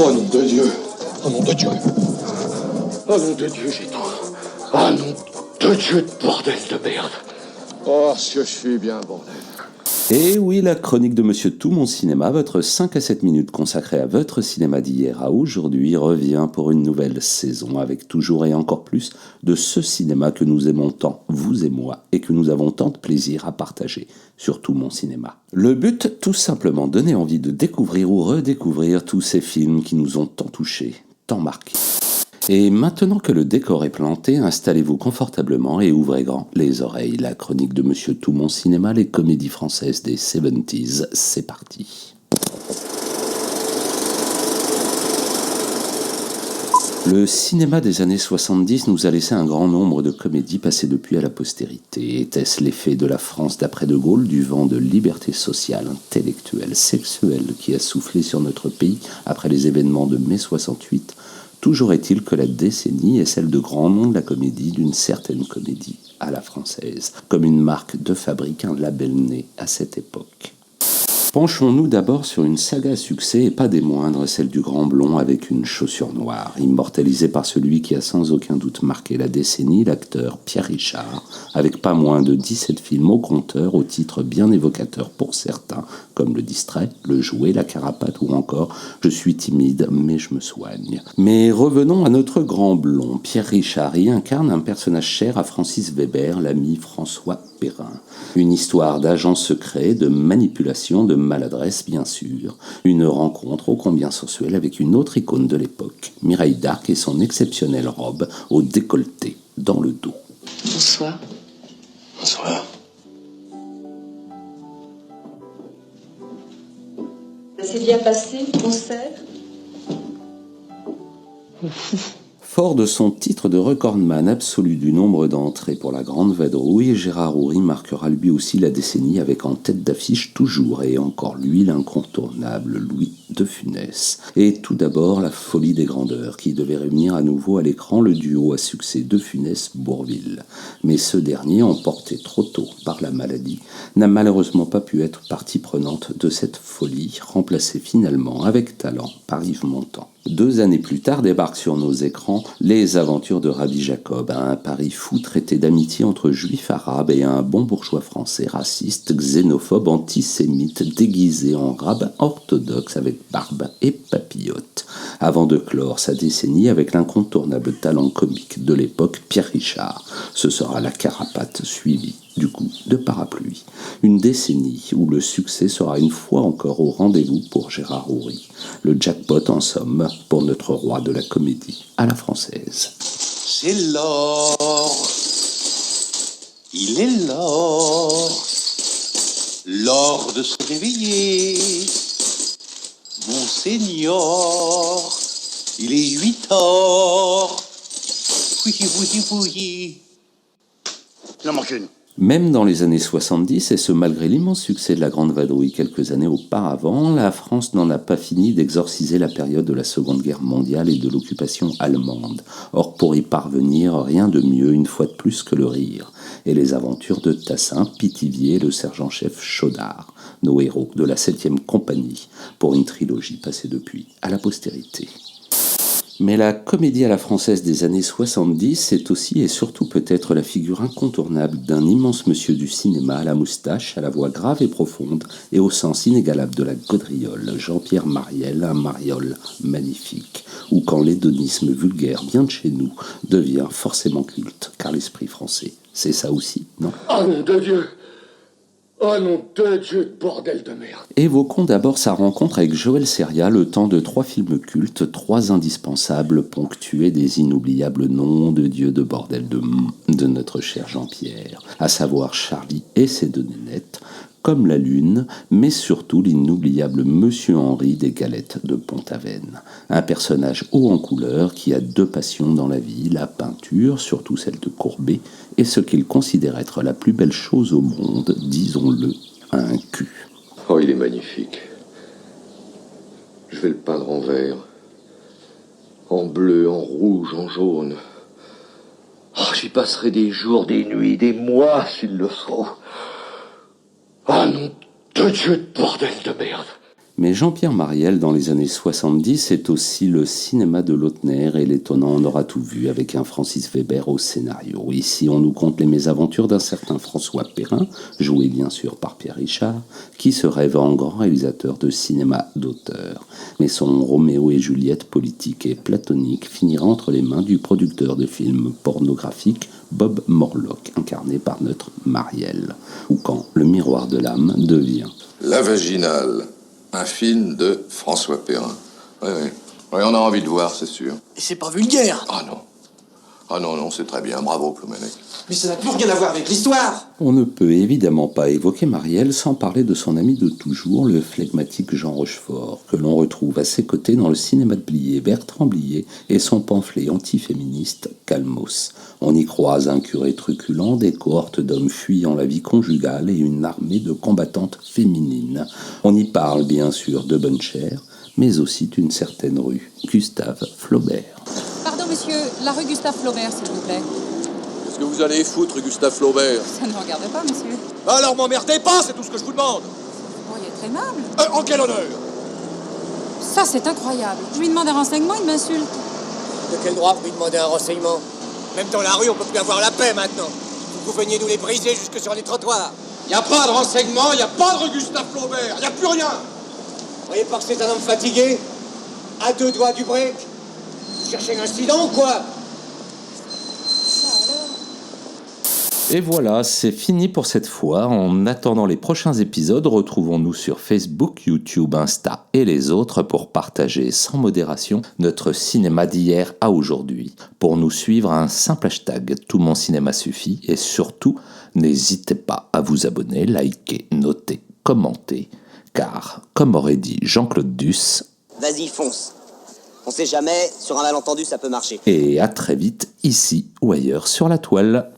Oh nom de Dieu. Oh nom de Dieu. Oh nom de Dieu, j'ai trop. Oh nom de Dieu, bordel de merde. Oh, ce que je suis bien, bordel. Et oui, la chronique de Monsieur Tout Mon Cinéma, votre 5 à 7 minutes consacrée à votre cinéma d'hier à aujourd'hui, revient pour une nouvelle saison avec toujours et encore plus de ce cinéma que nous aimons tant, vous et moi, et que nous avons tant de plaisir à partager sur Tout Mon Cinéma. Le but, tout simplement, donner envie de découvrir ou redécouvrir tous ces films qui nous ont tant touchés, tant marqués. Et maintenant que le décor est planté, installez-vous confortablement et ouvrez grand les oreilles. La chronique de Monsieur Tout Mon Cinéma, les comédies françaises des 70s, c'est parti. Le cinéma des années 70 nous a laissé un grand nombre de comédies passées depuis à la postérité. Était-ce l'effet de la France d'après De Gaulle, du vent de liberté sociale, intellectuelle, sexuelle qui a soufflé sur notre pays après les événements de mai 68 ? Toujours est-il que la décennie est celle de grands noms de la comédie, d'une certaine comédie à la française, comme une marque de fabrique, un label né à cette époque. Penchons-nous d'abord sur une saga à succès, et pas des moindres, celle du Grand Blond avec une chaussure noire, immortalisée par celui qui a sans aucun doute marqué la décennie, l'acteur Pierre Richard, avec pas moins de 17 films au compteur, au titre bien évocateur pour certains, comme Le Distrait, Le Jouet, La Carapate ou encore Je suis timide mais je me soigne. Mais revenons à notre Grand Blond. Pierre Richard y incarne un personnage cher à Francis Weber, l'ami François Perrin. Une histoire d'agent secret, de manipulation, de maladresse bien sûr. Une rencontre ô combien sensuelle avec une autre icône de l'époque, Mireille d'Arc et son exceptionnelle robe au décolleté dans le dos. Bonsoir. Bonsoir. Ça s'est bien passé, le concert? Fort de son titre de recordman absolu du nombre d'entrées pour la Grande Vadrouille, Gérard Houry marquera lui aussi la décennie avec en tête d'affiche toujours et encore lui l'incontournable Louis de Funès. Et tout d'abord La Folie des Grandeurs qui devait réunir à nouveau à l'écran le duo à succès de Funès-Bourvil. Mais ce dernier, emporté trop tôt par la maladie, n'a malheureusement pas pu être partie prenante de cette folie, remplacée finalement avec talent par Yves Montand. 2 années plus tard débarquent sur nos écrans Les Aventures de Rabbi Jacob, un pari fou traité d'amitié entre juifs arabes et un bon bourgeois français raciste, xénophobe, antisémite, déguisé en rabbin orthodoxe avec barbe et papillote, avant de clore sa décennie avec l'incontournable talent comique de l'époque Pierre Richard. Ce sera La Carapate suivie du coup de Parapluie. Une décennie où le succès sera une fois encore au rendez-vous pour Gérard Houry. Le jackpot en somme pour notre roi de la comédie à la française. C'est l'or, il est l'or, l'or de se réveiller. Monseigneur, il est 8 heures. Oui, oui, oui. Il en manque une. Même dans les années 70, et ce malgré l'immense succès de la Grande Vadrouille quelques années auparavant, la France n'en a pas fini d'exorciser la période de la Seconde Guerre mondiale et de l'occupation allemande. Or, pour y parvenir, rien de mieux une fois de plus que le rire. Et les aventures de Tassin, Pithiviers et le sergent-chef Chaudard, nos héros de la 7e compagnie, pour une trilogie passée depuis à la postérité. Mais la comédie à la française des années 70, c'est aussi et surtout peut-être la figure incontournable d'un immense monsieur du cinéma à la moustache, à la voix grave et profonde et au sens inégalable de la gaudriole, Jean-Pierre Mariel, un mariole magnifique, ou quand l'hédonisme vulgaire bien de chez nous devient forcément culte, car l'esprit français, c'est ça aussi, non ? Oh nom de Dieu. Oh nom de Dieu, bordel de merde. Évoquons d'abord sa rencontre avec Joël Seria, le temps de 3 films cultes, 3 indispensables ponctués des inoubliables noms de Dieu de bordel de notre cher Jean-Pierre, à savoir Charlie et ses 2 nénettes, comme la lune, mais surtout l'inoubliable Monsieur Henri des Galettes de Pont-Aven. Un personnage haut en couleur qui a 2 passions dans la vie, la peinture, surtout celle de Courbet, et ce qu'il considère être la plus belle chose au monde, disons-le, un cul. Oh, il est magnifique. Je vais le peindre en vert. En bleu, en rouge, en jaune. Oh, j'y passerai des jours, des nuits, des mois, s'il le faut. Ah non de Dieu, bordel de merde. Mais Jean-Pierre Mariel, dans les années 70, c'est aussi le cinéma de Lautner et l'étonnant On aura tout vu avec un Francis Weber au scénario. Ici, on nous conte les mésaventures d'un certain François Perrin, joué bien sûr par Pierre Richard, qui se rêve en grand réalisateur de cinéma d'auteur. Mais son Roméo et Juliette politique et platonique finira entre les mains du producteur de films pornographiques Bob Morlock, incarné par notre Mariel. Ou quand Le miroir de l'âme devient La Vaginale, un film de François Perrin. Oui, on a envie de voir, c'est sûr. Et c'est pas vulgaire. Ah non. Ah non, non, c'est très bien. Bravo, Ploumenec. Mais ça n'a plus rien à voir avec l'histoire. On ne peut évidemment pas évoquer Mariel sans parler de son ami de toujours, le flegmatique Jean Rochefort, que l'on retrouve à ses côtés dans le cinéma de Blier, Bertrand Blier, et son pamphlet antiféministe Calmos. On y croise un curé truculent, des cohortes d'hommes fuyant la vie conjugale et une armée de combattantes féminines. On y parle bien sûr de bonne chère, mais aussi d'une certaine rue, Gustave Flaubert. Pardon, monsieur, la rue Gustave Flaubert, s'il vous plaît. Qu'est-ce que vous allez foutre, Gustave Flaubert? Ça ne me regarde pas, monsieur. Alors m'emmerdez pas, c'est tout ce que je vous demande. Oh, il est très aimable. En quel honneur? Ça, c'est incroyable. Je lui demande un renseignement, il m'insulte. De quel droit vous lui demandez un renseignement? Même dans la rue, on peut plus avoir la paix maintenant. Vous veniez nous les briser jusque sur les trottoirs. Y a pas de renseignement, y a pas de rue Gustave Flaubert, y a plus rien. Vous voyez pas que c'est un homme fatigué? À deux doigts du break? Vous cherchez l'incident ou quoi? Et voilà, c'est fini pour cette fois. En attendant les prochains épisodes, retrouvons-nous sur Facebook, YouTube, Insta et les autres pour partager sans modération notre cinéma d'hier à aujourd'hui. Pour nous suivre, un simple hashtag « Tout mon cinéma suffit » et surtout, n'hésitez pas à vous abonner, liker, noter, commenter, car, comme aurait dit Jean-Claude Duss, vas-y, fonce. On sait jamais, sur un malentendu, ça peut marcher. et à très vite, ici ou ailleurs sur la toile.